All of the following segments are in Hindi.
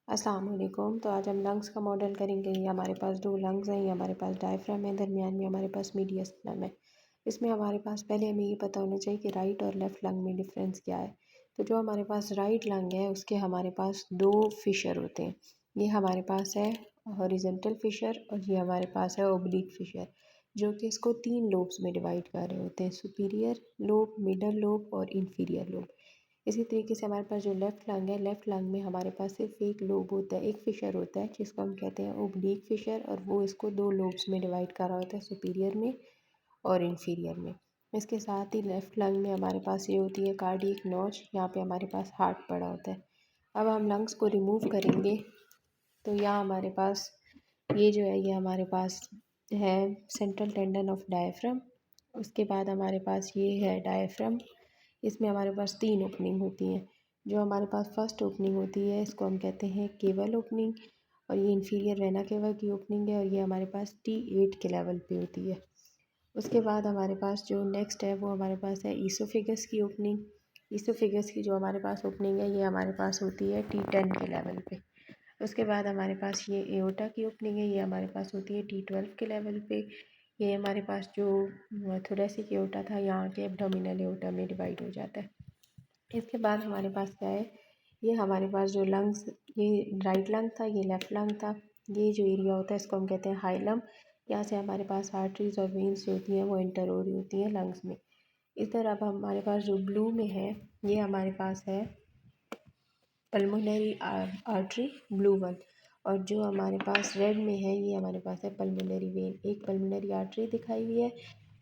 अस्सलाम वालेकुम। तो आज हम लंग्स का मॉडल करेंगे। ये हमारे पास दो लंग्स हैं, ये हमारे पास डायफ्राम है, दरमियान में हमारे पास मीडियम है। इसमें हमारे पास पहले हमें ये पता होना चाहिए कि राइट और लेफ़्ट लंग में डिफरेंस क्या है। तो जो हमारे पास राइट लंग है उसके हमारे पास दो फिशर होते हैं। ये हमारे पास है हॉरिजॉन्टल फिशर और ये हमारे पास है ओब्लिक फिशर, जो कि इसको तीन लोब्स में डिवाइड कर रहे होते हैं, सुपीरियर लोब, मिडल लोब और इंफीरियर लोब। इसी तरीके से हमारे पास जो लेफ़्ट लंग है, लेफ़्ट लंग में हमारे पास सिर्फ एक लोब होता है, एक फिशर होता है जिसको हम कहते हैं ओब्लीक फिशर, और वो इसको दो लोब्स में डिवाइड कर रहा होता है, सुपीरियर में और इन्फीरियर में। इसके साथ ही लेफ़्ट लंग में हमारे पास ये होती है कार्डियक नॉच, यहाँ पे हमारे पास हार्ट पड़ा होता है। अब हम लंग्स को रिमूव करेंगे तो यहाँ हमारे पास ये जो है, ये हमारे पास है सेंट्रल टेंडन ऑफ डायफ्राम। उसके बाद हमारे पास ये है डायफ्राम। इसमें हमारे पास तीन ओपनिंग होती हैं। जो हमारे पास फर्स्ट ओपनिंग होती है इसको हम कहते हैं केवल ओपनिंग, और ये इन्फीरियर वेना केवा की ओपनिंग है, और ये हमारे पास T8 के लेवल पे होती है। उसके बाद हमारे पास जो नेक्स्ट है वो हमारे पास है ईसोफेगस की ओपनिंग। ईसोफेगस की जो हमारे पास ओपनिंग है ये हमारे पास होती है T10 के लेवल पे। उसके बाद हमारे पास ये एओर्टा की ओपनिंग है, ये हमारे पास होती है T12 के लेवल पे। ये हमारे पास जो थोरेसिक एओर्टा था यहाँ के एब्डोमिनल एओर्टा में डिवाइड हो जाता है। इसके बाद हमारे पास क्या है, ये हमारे पास जो लंग्स, ये राइट लंग था, ये लेफ़्ट लंग था। ये जो एरिया होता है इसको हम कहते हैं हाइलम। यहाँ से हमारे पास आर्टरीज और वेन्स जो होती हैं वो एंटर हो रही होती हैं लंग्स में। इधर अब हमारे पास जो ब्लू में है ये हमारे पास है पल्मोनरी आर्टरी, ब्लू वन। और जो हमारे पास रेड में है ये हमारे पास है पल्मोनरी वेन। एक पल्मोनरी आर्टरी दिखाई हुई है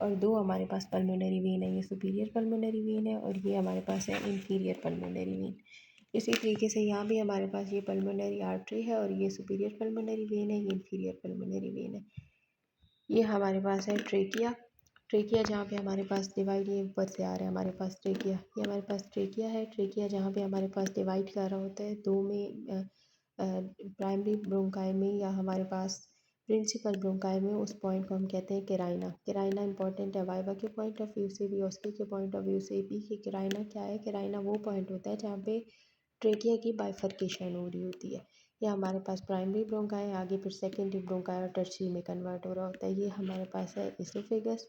और दो हमारे पास पल्मोनरी वेन है। ये सुपीरियर पल्मोनरी वेन है और ये हमारे पास है इंफीरियर पल्मोनरी वेन। इसी तरीके से यहाँ भी हमारे पास ये पल्मोनरी आर्टरी है और ये सुपीरियर पल्मोनरी वेन है, ये इंफीरियर पल्मोनरी वेन है। ये हमारे पास है ट्रेकिया। ट्रेकिया जहाँ पे हमारे पास डिवाइड, ये ऊपर से आ रहा है हमारे पास ट्रेकिया, ये हमारे पास ट्रेकिया है। ट्रेकिया जहाँ पे हमारे पास डिवाइड कर रहा होता है दो में, प्राइमरी ब्रोंकाई में या हमारे पास प्रिंसिपल ब्रोंकाई में, उस पॉइंट को हम कहते हैं केराइना। केराइना इंपॉर्टेंट है वाइवा के पॉइंट ऑफ व्यू से भी, ऑस्की के पॉइंट ऑफ व्यू से भी कि केराइना क्या है। केराइना वो पॉइंट होता है जहाँ पे ट्रेकिया की बाइफर्केशन हो रही होती है। ये हमारे पास प्राइमरी ब्रोंकाई, आगे फिर सेकेंडरी ब्रोंकाई और टर्शियरी में कन्वर्ट हो रहा होता है। ये हमारे पास है इसोफेगस,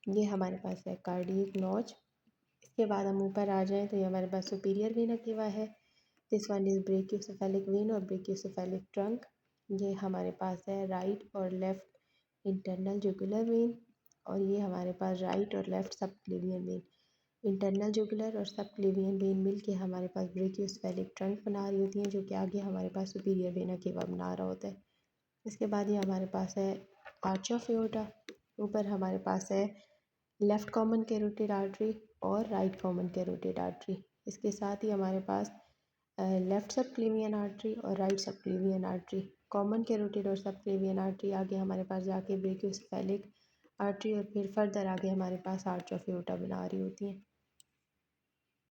ये हमारे पास है कार्डियक नॉच। इसके बाद हम ऊपर आ जाएं तो ये हमारे पास सुपीरियर वेना केवा है। This one is brachiocephalic when और ब्रेकियोसेफेलिक ट्रंक। ये हमारे पास है राइट और लेफ्ट इंटरनल जुगुलर वेन, और ये हमारे पास राइट और left subclavian vein. Internal jugular और सबक्लेवियन वेन मिल के हमारे पास ब्रेकियोसेफेलिक ट्रंक बना रही होती हैं, जो कि आगे हमारे पास सुपीरियर वेना केवा बना रहा होता है। इसके बाद ये हमारे पास है आर्च ऑफ एओर्टा। ऊपर हमारे पास है लेफ़्ट कॉमन कैरोटिड आर्टरी और राइट कॉमन कैरोटिड आर्टरी। इसके साथ ही हमारे पास लेफ़्ट सबक्लेवियन आर्टरी और right subclavian artery. Common carotid और सबक्लेवियन आर्टरी आगे हमारे पास जाके ब्रेकियोसेफेलिक आर्टरी और फिर फर्दर आगे हमारे पास आर्च ऑफ एओर्टा बना रही होती हैं।